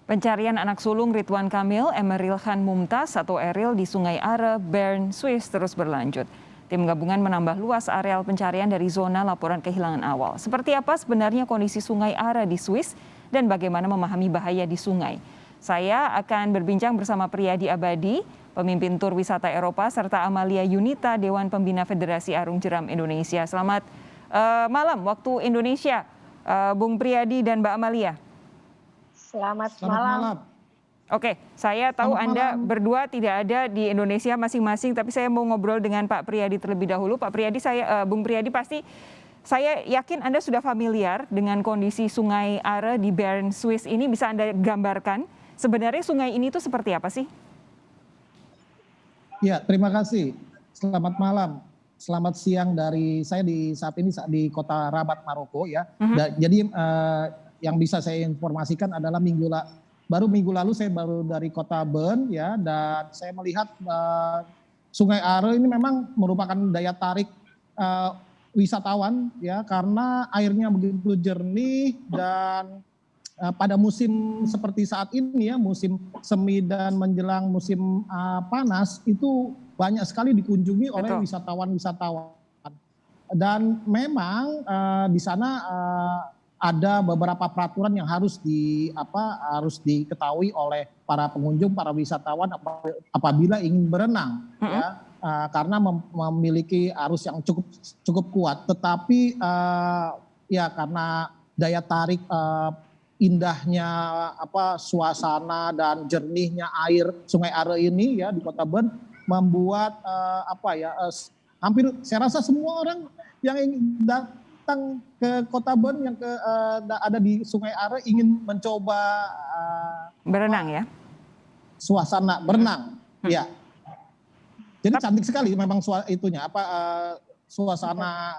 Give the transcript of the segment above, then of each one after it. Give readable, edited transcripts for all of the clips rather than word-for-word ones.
Pencarian anak sulung Ridwan Kamil, Emeril Khan Mumtaz atau Eril di Sungai Are, Bern, Swiss terus berlanjut. Tim gabungan menambah luas areal pencarian dari zona laporan kehilangan awal. Seperti apa sebenarnya kondisi Sungai Are di Swiss dan bagaimana memahami bahaya di sungai? Saya akan berbincang bersama Priyadi Abadi, pemimpin tur wisata Eropa, serta Amalia Yunita, Dewan Pembina Federasi Arung Jeram Indonesia. Selamat malam waktu Indonesia, Bung Priyadi dan Mbak Amalia. Selamat malam. Oke, saya tahu Selamat Anda malam. berdua tidak ada di Indonesia masing-masing, tapi saya mau ngobrol dengan Pak Priyadi terlebih dahulu. Pak Priyadi, Bung Priyadi pasti, saya yakin Anda sudah familiar dengan kondisi Sungai Are di Bern, Swiss ini. Bisa Anda gambarkan sebenarnya sungai ini itu seperti apa sih? Ya, terima kasih. Selamat malam. Selamat siang dari saya saat ini di kota Rabat, Maroko ya. Jadi yang bisa saya informasikan adalah minggu lalu saya baru dari kota Bern ya, dan saya melihat Sungai Are ini memang merupakan daya tarik wisatawan ya, karena airnya begitu jernih dan pada musim seperti saat ini ya, musim semi dan menjelang musim panas itu banyak sekali dikunjungi oleh wisatawan-wisatawan. Dan memang di sana ada beberapa peraturan yang harus diketahui oleh para pengunjung, para wisatawan apabila ingin berenang ya, karena memiliki arus yang cukup kuat. Tetapi ya karena daya tarik indahnya suasana dan jernihnya air Sungai Are ini ya di Kota Bern membuat hampir saya rasa semua orang yang ingin datang ke Kota Bern yang ada di Sungai Are ingin mencoba berenang ya, suasana berenang ya. Jadi cantik sekali memang suasana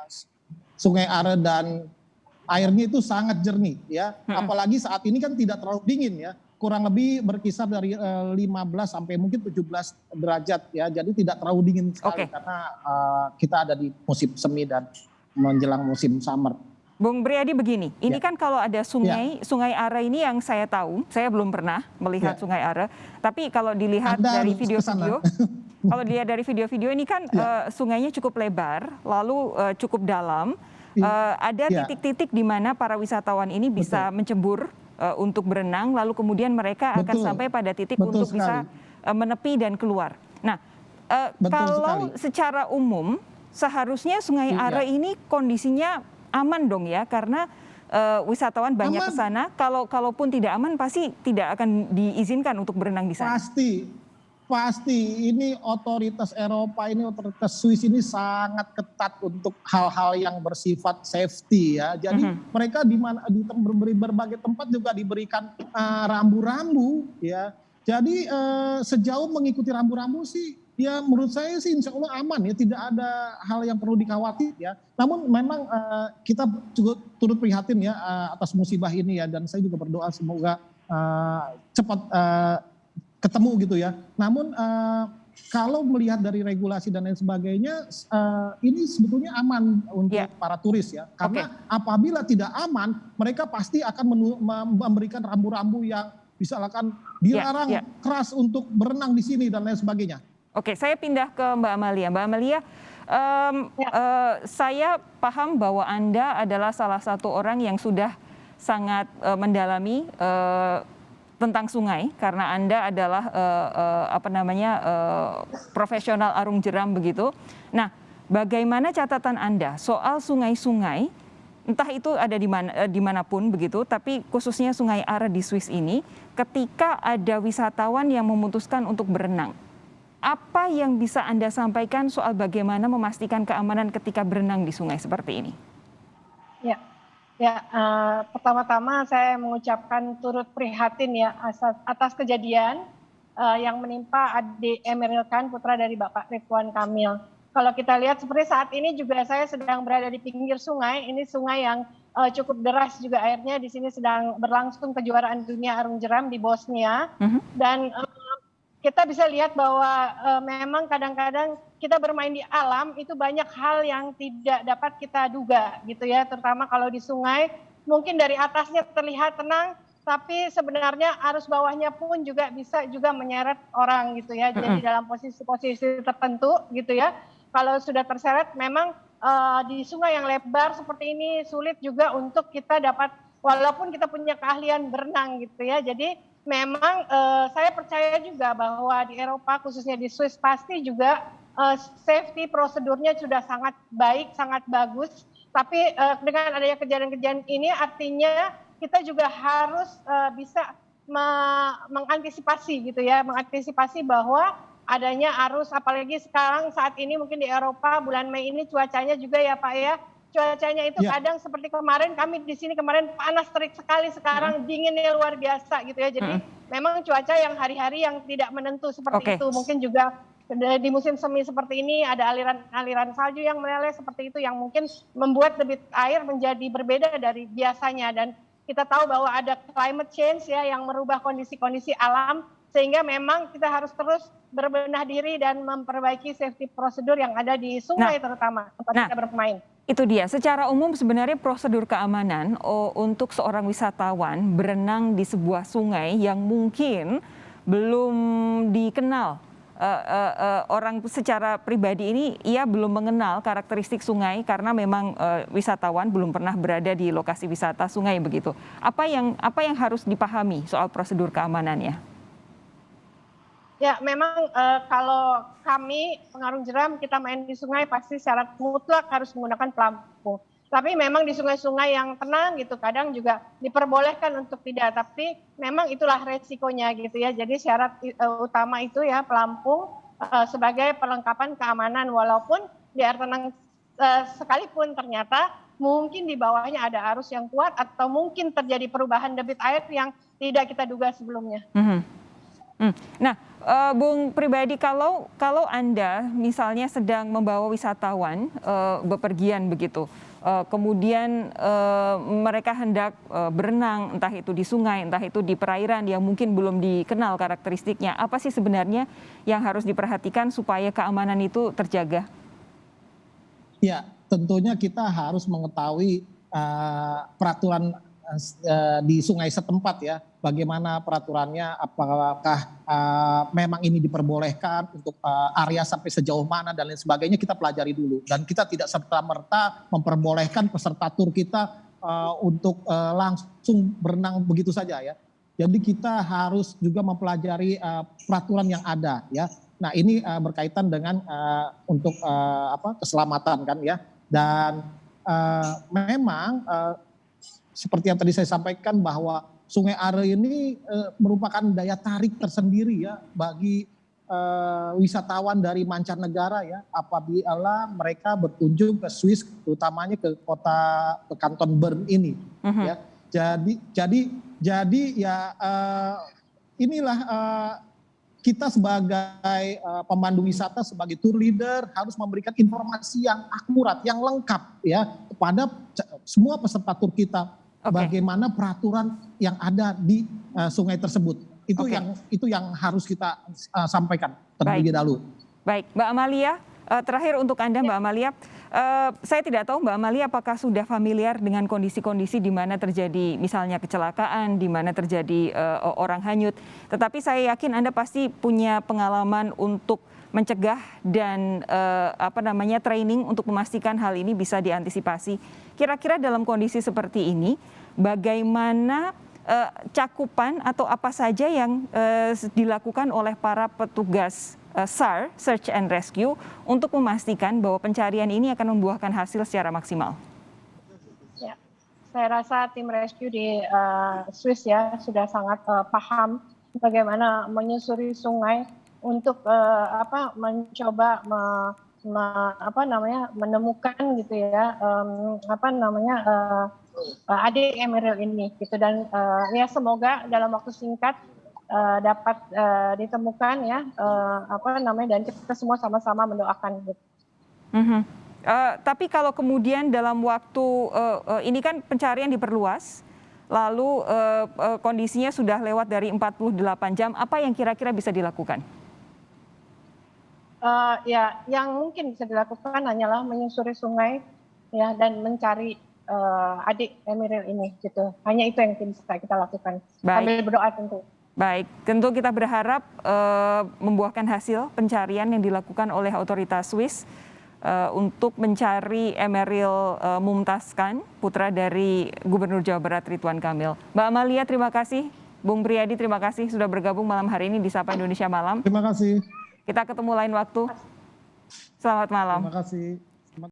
Sungai Are dan airnya itu sangat jernih ya. Apalagi saat ini kan tidak terlalu dingin ya, kurang lebih berkisar dari 15 sampai mungkin 17 derajat ya. Jadi tidak terlalu dingin sekali karena kita ada di musim semi dan menjelang musim summer. Bung Priyadi begini, ini kan kalau ada Sungai Are ini yang saya tahu, saya belum pernah melihat Sungai Are, tapi kalau dilihat dari video-video, kalau dilihat dari video-video ini kan sungainya cukup lebar, lalu cukup dalam. Ada titik-titik di mana para wisatawan ini bisa mencebur untuk berenang, lalu kemudian mereka akan sampai pada titik untuk bisa menepi dan keluar. Nah, kalau secara umum seharusnya Sungai Are ini kondisinya aman dong ya, karena wisatawan banyak ke sana. Kalaupun tidak aman pasti tidak akan diizinkan untuk berenang di sana. Pasti ini otoritas Eropa ini, otoritas Swiss ini sangat ketat untuk hal-hal yang bersifat safety ya. Jadi mereka di berbagai tempat juga diberikan rambu-rambu ya. Jadi sejauh mengikuti rambu-rambu sih ya menurut saya sih insya Allah aman ya, tidak ada hal yang perlu dikhawatir ya. Namun memang kita juga turut prihatin ya atas musibah ini ya, dan saya juga berdoa semoga cepat ketemu gitu ya. Namun kalau melihat dari regulasi dan lain sebagainya, ini sebetulnya aman untuk para turis ya. Karena apabila tidak aman, mereka pasti akan memberikan rambu-rambu yang misalkan dilarang keras untuk berenang di sini dan lain sebagainya. Oke, saya pindah ke Mbak Amalia. Mbak Amalia, saya paham bahwa Anda adalah salah satu orang yang sudah sangat mendalami tentang sungai, karena Anda adalah profesional arung jeram begitu. Nah, bagaimana catatan Anda soal sungai-sungai, entah itu ada dimanapun begitu, tapi khususnya Sungai Are di Swiss ini, ketika ada wisatawan yang memutuskan untuk berenang, apa yang bisa Anda sampaikan soal bagaimana memastikan keamanan ketika berenang di sungai seperti ini? Pertama-tama saya mengucapkan turut prihatin ya atas kejadian yang menimpa adik Emeril Khan, putra dari Bapak Ridwan Kamil. Kalau kita lihat seperti saat ini juga saya sedang berada di pinggir sungai. Ini sungai yang cukup deras juga airnya. Di sini sedang berlangsung kejuaraan dunia arung jeram di Bosnia. Dan kita bisa lihat bahwa memang kadang-kadang kita bermain di alam itu banyak hal yang tidak dapat kita duga gitu ya, terutama kalau di sungai mungkin dari atasnya terlihat tenang, tapi sebenarnya arus bawahnya pun juga bisa juga menyeret orang gitu ya. Jadi dalam posisi-posisi tertentu gitu ya, kalau sudah terseret memang di sungai yang lebar seperti ini sulit juga untuk kita dapat, walaupun kita punya keahlian berenang gitu ya. Jadi memang saya percaya juga bahwa di Eropa khususnya di Swiss pasti juga safety prosedurnya sudah sangat baik, sangat bagus. Tapi dengan adanya kejadian-kejadian ini artinya kita juga harus bisa mengantisipasi gitu ya, mengantisipasi bahwa adanya arus, apalagi sekarang saat ini mungkin di Eropa bulan Mei ini cuacanya juga ya Pak ya, cuacanya itu kadang seperti kemarin kami di sini kemarin panas terik sekali, sekarang dinginnya luar biasa gitu ya. Jadi memang cuaca yang hari-hari yang tidak menentu seperti itu. Mungkin juga di musim semi seperti ini ada aliran salju yang meleleh seperti itu yang mungkin membuat debit air menjadi berbeda dari biasanya. Dan kita tahu bahwa ada climate change ya yang merubah kondisi-kondisi alam, sehingga memang kita harus terus berbenah diri dan memperbaiki safety prosedur yang ada di sungai terutama tempat kita bermain. Itu dia, secara umum sebenarnya prosedur keamanan untuk seorang wisatawan berenang di sebuah sungai yang mungkin belum dikenal orang secara pribadi ini, ia belum mengenal karakteristik sungai karena memang wisatawan belum pernah berada di lokasi wisata sungai begitu. Apa yang harus dipahami soal prosedur keamanannya? Ya, memang kalau kami pengarung jeram kita main di sungai pasti syarat mutlak harus menggunakan pelampung. Tapi memang di sungai-sungai yang tenang gitu kadang juga diperbolehkan untuk tidak, tapi memang itulah resikonya gitu ya. Jadi syarat utama itu ya pelampung sebagai perlengkapan keamanan, walaupun di air tenang sekalipun ternyata mungkin di bawahnya ada arus yang kuat atau mungkin terjadi perubahan debit air yang tidak kita duga sebelumnya. Nah, Bung Pribadi, kalau Anda misalnya sedang membawa wisatawan bepergian begitu, kemudian mereka hendak berenang, entah itu di sungai, entah itu di perairan yang mungkin belum dikenal karakteristiknya, apa sih sebenarnya yang harus diperhatikan supaya keamanan itu terjaga? Ya, tentunya kita harus mengetahui peraturan di sungai setempat ya, bagaimana peraturannya, apakah memang ini diperbolehkan untuk area sampai sejauh mana dan lain sebagainya, kita pelajari dulu. Dan kita tidak serta-merta memperbolehkan peserta tur kita untuk langsung berenang begitu saja ya. Jadi kita harus juga mempelajari peraturan yang ada ya. Nah ini berkaitan dengan untuk keselamatan kan ya. Dan memang seperti yang tadi saya sampaikan bahwa Sungai Are ini merupakan daya tarik tersendiri ya bagi wisatawan dari mancanegara ya, apabila mereka berkunjung ke Swiss, utamanya ke kanton Bern ini. Ya. Jadi ya inilah kita sebagai pemandu wisata, sebagai tour leader harus memberikan informasi yang akurat, yang lengkap ya kepada semua peserta tur kita. Bagaimana peraturan yang ada di sungai tersebut. Itu yang harus kita sampaikan terlebih dahulu. Baik, Mbak Amalia, terakhir untuk Anda Mbak Amalia, saya tidak tahu Mbak Amalia apakah sudah familiar dengan kondisi-kondisi di mana terjadi misalnya kecelakaan, di mana terjadi orang hanyut. Tetapi saya yakin Anda pasti punya pengalaman untuk mencegah dan training untuk memastikan hal ini bisa diantisipasi. Kira-kira dalam kondisi seperti ini, bagaimana cakupan atau apa saja yang dilakukan oleh para petugas SAR, Search and Rescue, untuk memastikan bahwa pencarian ini akan membuahkan hasil secara maksimal? Ya, saya rasa tim rescue di Swiss ya sudah sangat paham bagaimana menyusuri sungai untuk mencoba menemukan gitu ya adik Emeril ini gitu. Dan ya semoga dalam waktu singkat dapat ditemukan ya dan kita semua sama-sama mendoakan gitu. Tapi kalau kemudian dalam waktu ini kan pencarian diperluas, lalu kondisinya sudah lewat dari 48 jam, apa yang kira-kira bisa dilakukan? Ya, yang mungkin bisa dilakukan hanyalah menyusuri sungai ya dan mencari adik Emeril ini gitu. Hanya itu yang bisa kita lakukan. Baik. Sambil berdoa tentu. Baik, tentu kita berharap membuahkan hasil pencarian yang dilakukan oleh otoritas Swiss untuk mencari Emeril Mumtaz Khan, putra dari Gubernur Jawa Barat Ridwan Kamil. Mbak Amalia, terima kasih. Bung Priyadi, terima kasih sudah bergabung malam hari ini di Sapa Indonesia Malam. Terima kasih. Kita ketemu lain waktu. Selamat malam. Terima kasih.